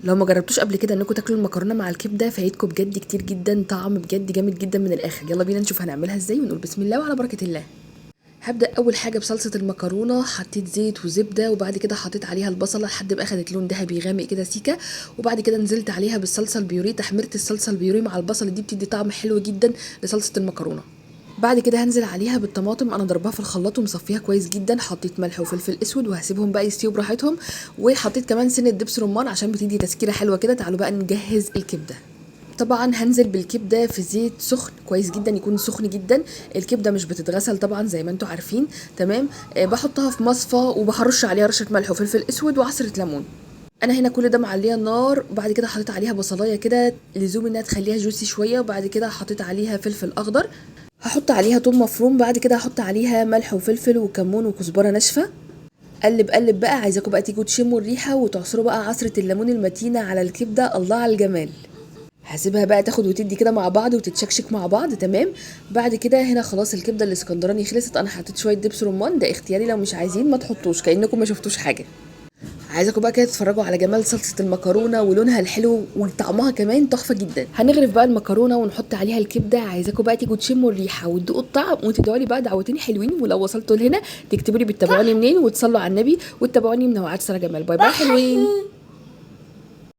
لو ما جربتوش قبل كده انكم تاكلوا المكرونه مع الكبده فايتكم بجد كتير جدا، طعم بجد جامد جدا من الاخر. يلا بينا نشوف هنعملها ازاي ونقول بسم الله وعلى بركه الله. هبدا اول حاجه بصلصه المكرونه، حطيت زيت وزبده وبعد كده حطيت عليها البصله لحد ما اخدت لون ذهبي غامق كده سيكه، وبعد كده نزلت عليها بالصلصه البيوريه. تحميره الصلصه البيوريه مع البصل دي بتدي طعم حلو جدا لصلصه المكرونه. بعد كده هنزل عليها بالطماطم، انا ضربها في الخلاط ومصفيها كويس جدا. حطيت ملح وفلفل اسود وهسيبهم بقى يستووا براحتهم، وحطيت كمان سنه دبس رمان عشان بتدي تسكيره حلوه كده. تعالوا بقى نجهز الكبده. طبعا هنزل بالكبده في زيت سخن كويس جدا، يكون سخن جدا. الكبده مش بتتغسل طبعا زي ما انتم عارفين، تمام. بحطها في مصفى وبهرش عليها رشه ملح وفلفل اسود وعصره ليمون. انا هنا كل ده معليه النار، وبعد كده حطيت عليها بصلايه كده لزوم انها تخليها جوسي شويه، وبعد كده حطيت عليها فلفل اخضر، هحط عليها توم مفروم، بعد كده هحط عليها ملح وفلفل وكمون وكزبره ناشفه. قلب قلب بقى، عايزاكم بقى تيجوا تشموا الريحه وتعصروا بقى عصره الليمون المتينه على الكبده. الله على الجمال. هسيبها بقى تاخد وتدي كده مع بعض وتتشكشك مع بعض، تمام. بعد كده هنا خلاص الكبده الاسكندراني خلصت. انا حطيت شويه دبس رمان، ده اختياري، لو مش عايزين ما تحطوش كانكم ما شفتوش حاجه. عايزاكم بقى كده تتفرجوا على جمال صلصه المكرونه ولونها الحلو وطعمها كمان تحفه جدا. هنغرف بقى المكرونه ونحط عليها الكبده. عايزاكم بقى تيجوا تشموا الريحه وتدوقوا الطعم وتدعوا لي بقى دعوتين حلوين. ولو وصلتوا لهنا تكتبوا لي بتتابعوني منين وتصلوا على النبي وتتابعوني من نوعات ساره جمال. باي باي حلوين.